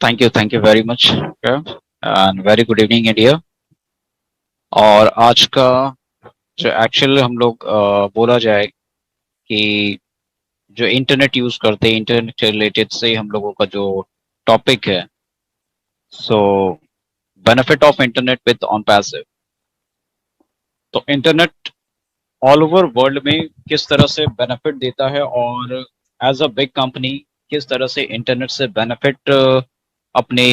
Thank you very much and very good evening India. और आज का जो एक्चुअल हम लोग बोला जाए कि जो इंटरनेट यूज करते हैं, इंटरनेट रिलेटेड से हम लोगों का जो टॉपिक है, सो benefit of internet with on passive. तो इंटरनेट ऑल ओवर वर्ल्ड में किस तरह से बेनिफिट देता है, और एज अ बिग कंपनी किस तरह से इंटरनेट से बेनिफिट अपने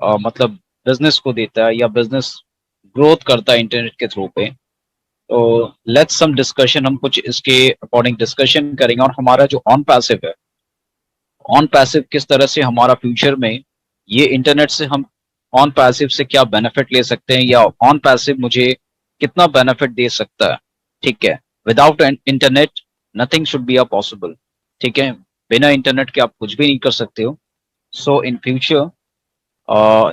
मतलब बिजनेस को देता है या बिजनेस ग्रोथ करता है इंटरनेट के थ्रू पे। तो लेट्स सम डिस्कशन, हम कुछ इसके अकॉर्डिंग डिस्कशन करेंगे। और हमारा जो ऑन पैसिव है, ऑन पैसिव किस तरह से हमारा फ्यूचर में ये इंटरनेट से हम ऑन पैसिव से क्या बेनिफिट ले सकते हैं, या ऑन पैसिव मुझे कितना बेनिफिट दे सकता है। ठीक है, without internet nothing should be a possible. ठीक है, बिना इंटरनेट के आप कुछ भी नहीं कर सकते हो। सो इन फ्यूचर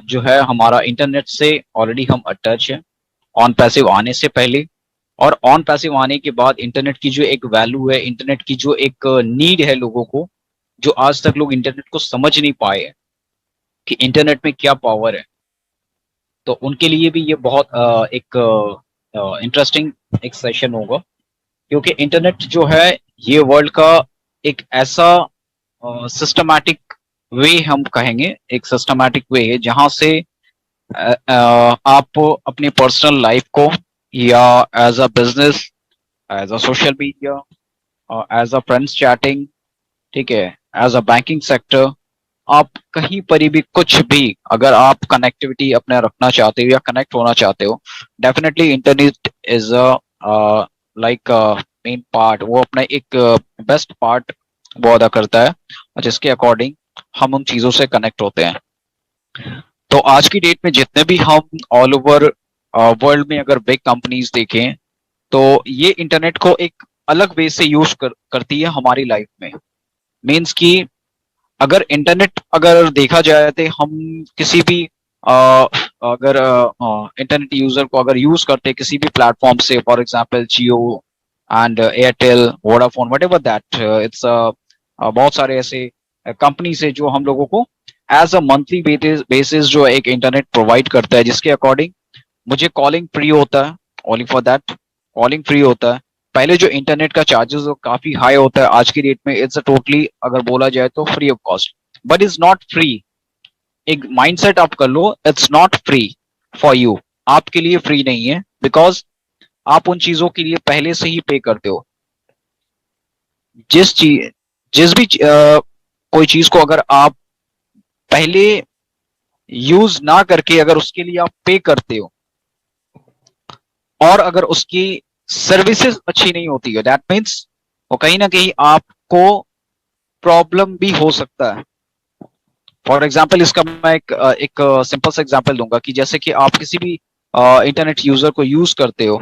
जो है हमारा इंटरनेट से ऑलरेडी हम अटैच है, ऑन पैसिव आने से पहले। और ऑन पैसिव आने के बाद इंटरनेट की जो एक वैल्यू है, इंटरनेट की जो एक नीड है लोगों को, जो आज तक लोग इंटरनेट को समझ नहीं पाए हैं कि इंटरनेट में क्या पावर है, तो उनके लिए भी ये बहुत एक इंटरेस्टिंग एक सेशन होगा। क्योंकि इंटरनेट जो है ये वर्ल्ड का एक ऐसा सिस्टमैटिक वे, हम कहेंगे एक सिस्टमैटिक वे है जहां से आप अपनी पर्सनल लाइफ को, या as a business, as a social media, as a friends chatting, ठीक है, एज अ बैंकिंग सेक्टर, आप कहीं पर भी कुछ भी अगर आप कनेक्टिविटी अपने रखना चाहते हो या कनेक्ट होना चाहते हो, definitely internet is a like main part, वो अपना एक बेस्ट पार्ट वो अदा करता है, और जिसके अकॉर्डिंग हम उन चीजों से कनेक्ट होते हैं। तो आज की डेट में जितने भी हम ऑल ओवर वर्ल्ड में अगर बिग कंपनीज देखें, तो ये इंटरनेट को एक अलग वे से यूज करती है हमारी लाइफ में। मीन्स कि अगर इंटरनेट अगर देखा जाए तो हम किसी भी अ, अगर इंटरनेट यूजर को अगर यूज करते हैं किसी भी प्लेटफॉर्म से, for example Jio and Airtel, Vodafone, what ever that, it's बहुत सारे ऐसे कंपनी से जो हम लोगों को एज अ मंथली बेसिस जो एक इंटरनेट प्रोवाइड करता है, जिसके अकॉर्डिंग मुझे कॉलिंग फ्री होता है। Only for that calling free होता है। पहले जो इंटरनेट का चार्जेस वो काफी हाई होता है, आज की डेट में इट्स टोटली अगर बोला जाए तो free of cost, but is not free. एक माइंडसेट आप कर लो, it's not free for you, आपके लिए फ्री नहीं है, बिकॉज आप उन चीजों के लिए पहले से ही पे करते हो। जिस चीज जिस भी कोई चीज को अगर आप पहले यूज ना करके अगर उसके लिए आप पे करते हो, और अगर उसकी सर्विसेज अच्छी नहीं होती है, दैट मीन्स वो कहीं ना कहीं आपको प्रॉब्लम भी हो सकता है। फॉर एग्जाम्पल इसका मैं एक सिंपल सा एग्जाम्पल दूंगा कि जैसे कि आप किसी भी इंटरनेट यूजर को यूज करते हो,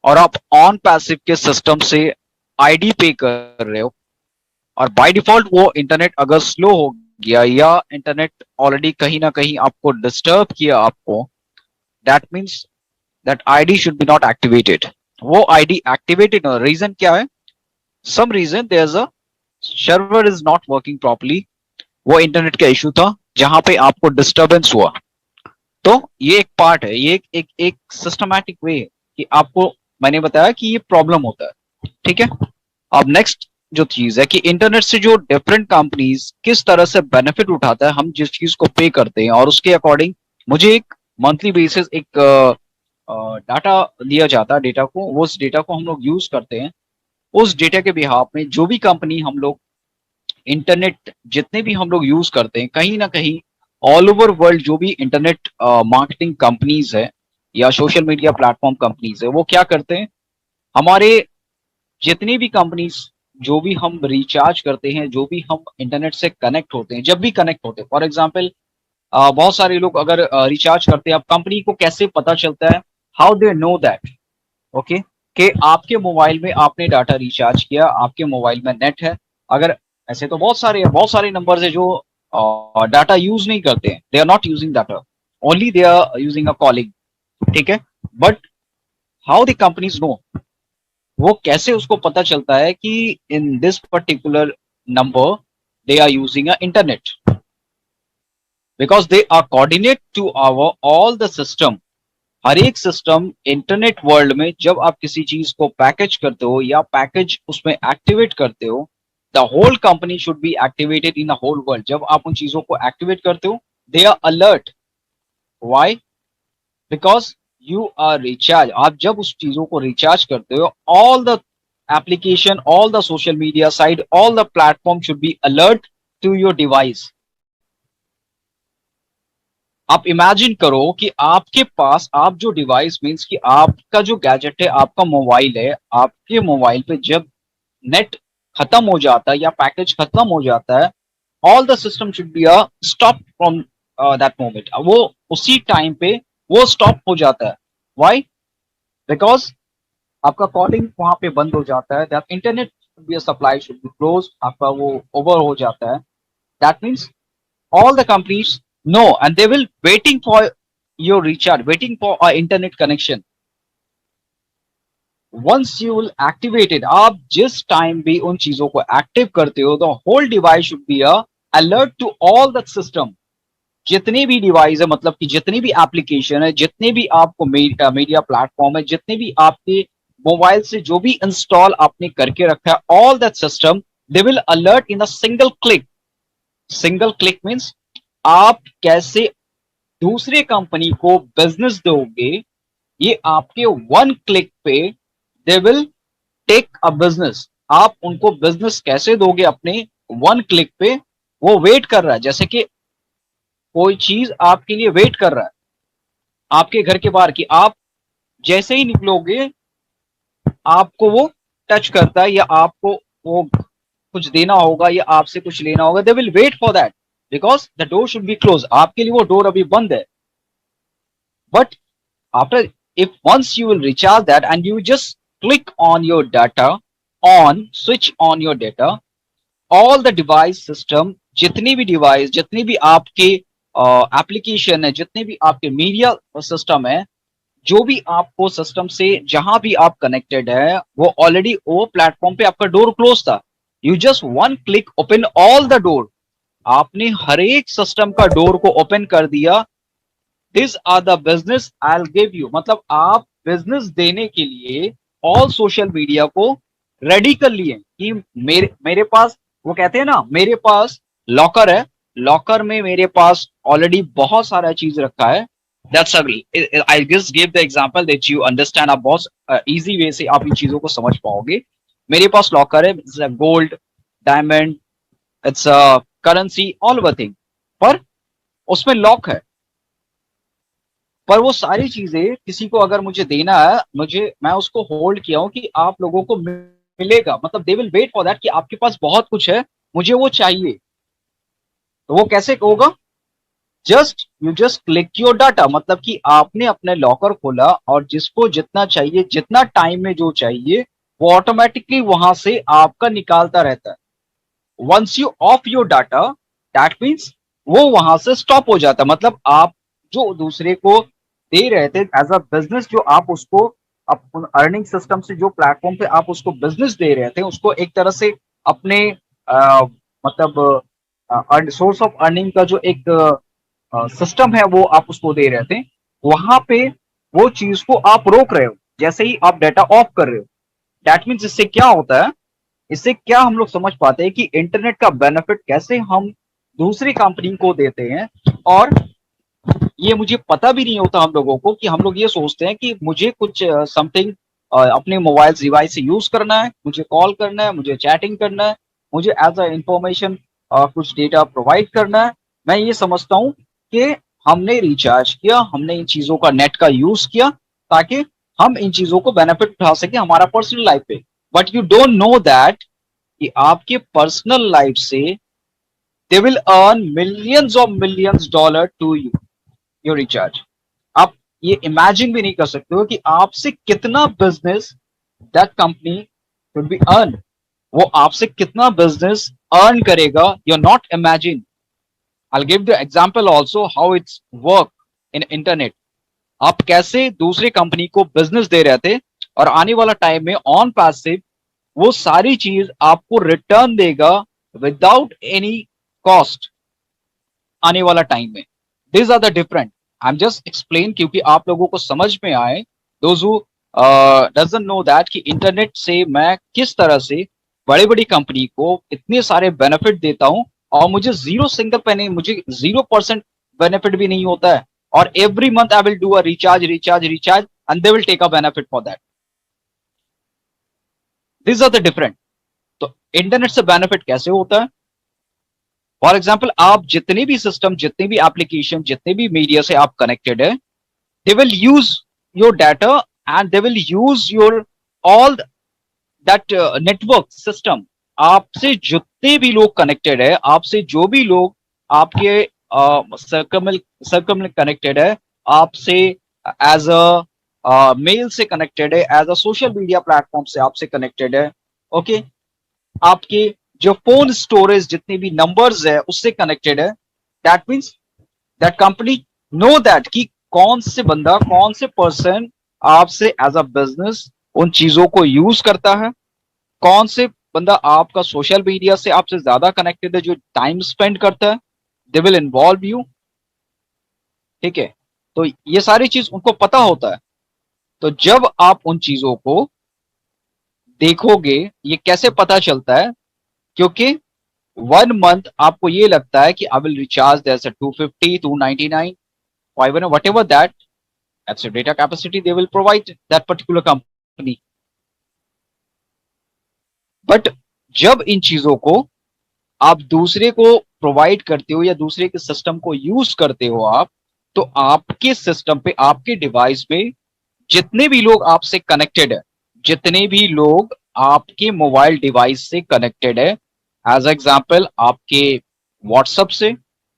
और आप ऑन पैसिव के सिस्टम से आईडी पे कर रहे हो, और बाय डिफॉल्ट वो इंटरनेट अगर स्लो हो गया, या इंटरनेट ऑलरेडी कहीं ना कहीं आपको डिस्टर्ब किया आपको, that means that ID should be not activated. वो आईडी एक्टिवेटेड, रीजन क्या है? Some reason there is a server is not working properly. वो इंटरनेट का इशू था जहां पे आपको डिस्टरबेंस हुआ। तो ये एक पार्ट है, ये एक सिस्टमैटिक वे है कि आपको, मैंने बताया कि ये प्रॉब्लम होता है। ठीक है, अब नेक्स्ट जो चीज है कि इंटरनेट से जो डिफरेंट कंपनीज किस तरह से बेनिफिट उठाता है, हम जिस चीज को पे करते हैं और उसके अकॉर्डिंग मुझे एक मंथली बेसिस एक डाटा दिया जाता है, डेटा को, वो उस डेटा को हम लोग यूज करते हैं। उस डेटा के बिहाफ में जो भी कंपनी हम लोग इंटरनेट जितने भी हम लोग यूज करते हैं, कहीं ना कहीं ऑल ओवर वर्ल्ड जो भी इंटरनेट मार्केटिंग कंपनीज है या सोशल मीडिया प्लेटफॉर्म कंपनीज है, वो क्या करते हैं, हमारे जितनी भी कंपनीज, जो भी हम रिचार्ज करते हैं, जो भी हम इंटरनेट से कनेक्ट होते हैं, जब भी कनेक्ट होते हैं, फॉर एग्जाम्पल बहुत सारे लोग अगर रिचार्ज करते हैं, अब कंपनी को कैसे पता चलता है, how they know that, okay, कि आपके मोबाइल में आपने डाटा रिचार्ज किया, आपके मोबाइल में नेट है। अगर ऐसे तो बहुत सारे नंबर है जो डाटा यूज नहीं करते हैं, they are not using data, only they are using a calling. ठीक है, but how the companies know, वो कैसे उसको पता चलता है कि in this particular number they are using a internet, because they are coordinate to our all the system. हर एक सिस्टम इंटरनेट वर्ल्ड में जब आप किसी चीज को पैकेज करते हो या पैकेज उसमें एक्टिवेट करते हो, the whole company should be activated in the whole world. जब आप उन चीजों को एक्टिवेट करते हो, they are alert. Why? Because you are recharge. आप जब उस चीजों को रिचार्ज करते हो, all the application, all the social media site, all the platform should be alert to your device. आप इमेजिन करो कि आपके पास, आप जो डिवाइस मींस कि आपका जो गैजेट है, आपका मोबाइल है, आपके मोबाइल पे जब नेट खत्म हो जाता है या पैकेज खत्म हो जाता है, all the system should be stop from that moment. वो उसी टाइम पे वो स्टॉप हो जाता है. व्हाई? बिकॉज आपका कॉलिंग वहां पे बंद हो जाता है. That internet supply should be close. आपका वो ओवर हो जाता है. That means all the companies know and they will waiting for your recharge, waiting for a internet connection. Once you will activate it, आप जिस टाइम भी उन चीजों को एक्टिव करते हो, the whole device should be alert to all the system. जितने भी डिवाइस है, मतलब कि जितनी भी एप्लीकेशन है, जितने भी आपको मीडिया प्लेटफॉर्म है, जितने भी आपके मोबाइल से जो भी इंस्टॉल आपने करके रखा है, all that system they will alert in a single click. Single click means आप कैसे दूसरे कंपनी को बिजनेस दोगे, ये आपके वन क्लिक पे they will take a business. आप उनको बिजनेस कैसे दोगे अपने वन क्लिक पे? वो वेट कर रहा है, जैसे कि कोई चीज आपके लिए वेट कर रहा है आपके घर के बाहर की. आप जैसे ही निकलोगे, आपको वो टच करता है या आपको वो कुछ देना होगा या आपसे कुछ लेना होगा, they will wait for that because the door should be close. आपके लिए वो डोर अभी बंद है. But after, if once you will recharge that and you just click on your data, on switch on your data, all the device system, जितनी भी device, जितनी भी आपके एप्लीकेशन है, जितने भी आपके मीडिया सिस्टम है, जो भी आपको सिस्टम से जहां भी आप कनेक्टेड है, वो ऑलरेडी वो प्लेटफॉर्म पे आपका डोर क्लोज था. You just one click open all the door. आपने हर एक सिस्टम का डोर को ओपन कर दिया. This are the business I will give you. मतलब आप बिजनेस देने के लिए ऑल सोशल मीडिया को रेडी कर लिए कि मेरे पास, वो कहते हैं ना, मेरे पास लॉकर है, लॉकर में मेरे पास ऑलरेडी बहुत सारा चीज रखा है. That's I just give the example that you understand. आप बहुत इजी वे से आप इन चीजों को समझ पाओगे. मेरे पास लॉकर है, it's gold, diamond, it's currency, all over thing, पर उसमें लॉक है. पर वो सारी चीजें किसी को अगर मुझे देना है, मैं उसको होल्ड किया हूं कि आप लोगों को मिलेगा. मतलब they will wait for that कि आपके पास बहुत कुछ है, मुझे वो चाहिए. तो वो कैसे होगा? You just click your data. मतलब कि आपने अपने लॉकर खोला और जिसको जितना चाहिए, जितना टाइम में जो चाहिए, वो ऑटोमेटिकली वहां से आपका निकालता रहता है. Once you off your data, that means वो वहां से स्टॉप हो जाता है. मतलब आप जो दूसरे को दे रहे थे एज अ बिजनेस, जो आप उसको अर्निंग सिस्टम से जो प्लेटफॉर्म पे आप उसको बिजनेस दे रहे थे, उसको एक तरह से अपने मतलब सोर्स ऑफ अर्निंग का जो एक सिस्टम है, वो आप उसको दे रहे थे. वहां पे वो चीज को आप रोक रहे हो जैसे ही आप डाटा ऑफ कर रहे हो. दैट मीन्स इससे क्या होता है, इससे क्या हम लोग समझ पाते हैं कि इंटरनेट का बेनिफिट कैसे हम दूसरी कंपनी को देते हैं. और ये मुझे पता भी नहीं होता हम लोगों को, कि हम लोग ये सोचते हैं कि मुझे कुछ समथिंग अपने मोबाइल डिवाइस से यूज करना है, मुझे कॉल करना है, मुझे चैटिंग करना है, मुझे एज अ इंफॉर्मेशन कुछ डेटा प्रोवाइड करना है. मैं ये समझता हूँ कि हमने रिचार्ज किया, हमने इन चीजों का नेट का यूज किया ताकि हम इन चीजों को बेनिफिट उठा सके हमारा पर्सनल लाइफ पे. But you don't know that कि आपके पर्सनल लाइफ से they will earn millions dollar to you your recharge. आप ये इमेजिन भी नहीं कर सकते हो कि आपसे कितना business that company will be earn. वो आपसे कितना बिजनेस अर्न करेगा, you are not imagine. I give the example also how it's work in internet. आप कैसे दूसरे कंपनी को बिजनेस दे रहे थे और आने वाला टाइम में ऑन पैसिव वो सारी चीज आपको रिटर्न देगा विदाउट एनी कॉस्ट. आने वाला टाइम में। This are the different, I am just explain क्योंकि आप लोगों को समझ में आए, those who doesn't know that कि इंटरनेट से मैं किस तरह से बड़ी बड़ी कंपनी को इतने सारे बेनिफिट देता हूं और मुझे जीरो सिंगल पेनी, मुझे 0% बेनिफिट भी नहीं होता है, और every month I will do a recharge and they will take a benefit for that. This are the different. तो इंटरनेट से बेनिफिट कैसे होता है? फॉर एग्जाम्पल, आप जितने भी सिस्टम, जितने भी एप्लीकेशन, जितने भी मीडिया से आप कनेक्टेड है, they will use your data and they will use your all that network system। आपसे जितने भी लोग कनेक्टेड है, आपसे जो भी लोग आपके सर्कल में कनेक्टेड है, आपसे एज अ मेल से कनेक्टेड है, as a social media platform से आपसे कनेक्टेड है, ओके, आपके जो फोन स्टोरेज जितने भी नंबर्स है उससे कनेक्टेड है। That means that company no that कि कौन से बंदा, कौन से पर्सन आपसे एज अ बिजनेस उन चीजों को यूज करता है, कौन से बंदा आपका सोशल मीडिया से आपसे ज्यादा कनेक्टेड है, जो टाइम स्पेंड करता है, दे विल इन्वॉल्व यू। ठीक है, तो ये सारी चीज उनको पता होता है। तो जब आप उन चीजों को देखोगे, ये कैसे पता चलता है? क्योंकि 1 मंथ आपको ये लगता है कि I will recharge that's 250, 299, 500, whatever that's your data capacity they will provide that particular company। But जब इन चीजों को आप दूसरे को प्रोवाइड करते हो या दूसरे के सिस्टम को यूज करते हो आप, तो आपके सिस्टम पे, आपके डिवाइस पे जितने भी लोग आपसे कनेक्टेड है, जितने भी लोग आपके मोबाइल डिवाइस से कनेक्टेड है, एज एग्जाम्पल आपके व्हाट्सएप से,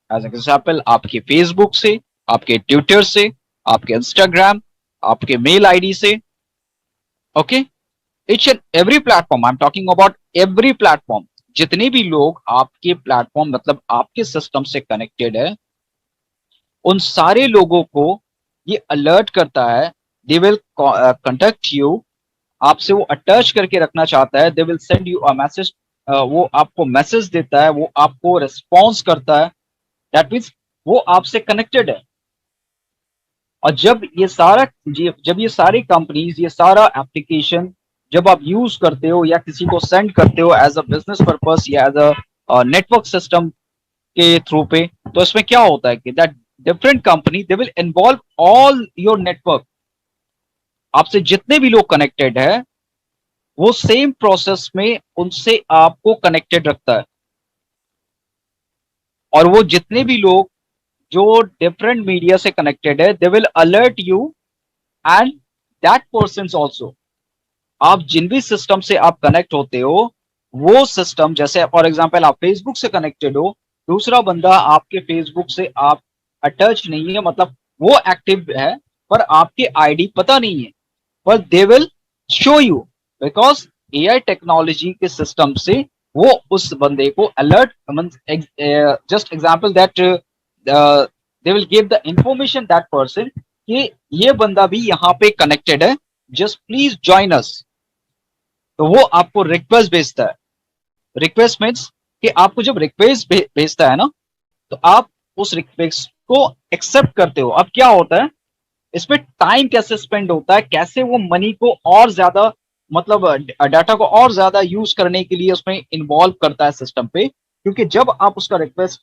एज एग्जाम्पल आपके फेसबुक से, आपके ट्विटर से, आपके इंस्टाग्राम, आपके मेल आईडी से, okay, each and every platform, I am talking about every platform, जितने भी लोग आपके प्लेटफॉर्म मतलब आपके सिस्टम से कनेक्टेड है, उन सारे लोगों को ये अलर्ट करता है। दे विल कंटेक्ट यू, आपसे वो अटैच करके रखना चाहता है। They will send you a message, वो आपको मैसेज देता है, वो आपको रिस्पॉन्स करता है। दैट मीन्स वो आपसे कनेक्टेड है। और जब ये सारी कंपनीज, ये सारा एप्लीकेशन जब आप यूज करते हो या किसी को सेंड करते हो एज अ बिजनेस पर्पस या एज अ नेटवर्क सिस्टम के थ्रू पे, तो इसमें क्या होता है कि that different company they will involve all your network. आपसे जितने भी लोग कनेक्टेड है, वो सेम प्रोसेस में उनसे आपको कनेक्टेड रखता है। और वो जितने भी लोग जो डिफरेंट मीडिया से कनेक्टेड है, they will alert you and that person also. आप जिन भी सिस्टम से आप कनेक्ट होते हो, वो सिस्टम, जैसे फॉर एग्जांपल आप फेसबुक से कनेक्टेड हो, दूसरा बंदा आपके फेसबुक से आप अटैच नहीं है, मतलब वो एक्टिव है पर आपके आईडी पता नहीं है, पर they will show you, because AI technology के सिस्टम से वो उस बंदे को alert, just example that they will give the information that person कि ये बंदा भी यहाँ पे कनेक्टेड है, जस्ट प्लीज ज्वाइन अस। तो वो आपको रिक्वेस्ट भेजता है। रिक्वेस्ट मीन्स कि आपको जब रिक्वेस्ट भेजता है ना, तो आप उस रिक्वेस्ट को एक्सेप्ट करते हो। अब क्या होता है इसमें, टाइम कैसे स्पेंड होता है, कैसे वो मनी को और ज्यादा, मतलब डाटा को और ज्यादा यूज करने के लिए उसमें इन्वॉल्व करता है सिस्टम पे। क्योंकि जब आप उसका रिक्वेस्ट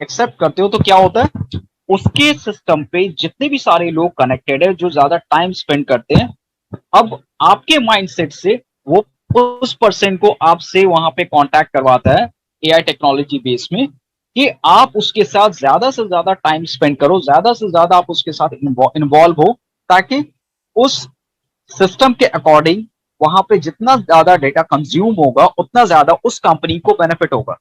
एक्सेप्ट करते हो तो क्या होता है, उसके सिस्टम पे जितने भी सारे लोग कनेक्टेड है जो ज्यादा टाइम स्पेंड करते हैं, अब आपके माइंडसेट से वो उस पर्सन को आपसे वहां पे कांटेक्ट करवाता है एआई टेक्नोलॉजी बेस में, कि आप उसके साथ ज्यादा से ज्यादा टाइम स्पेंड करो, ज्यादा से ज्यादा आप उसके साथ इन्वॉल्व हो, ताकि उस सिस्टम के अकॉर्डिंग वहां पे जितना ज्यादा डेटा कंज्यूम होगा, उतना ज्यादा उस कंपनी को बेनिफिट होगा।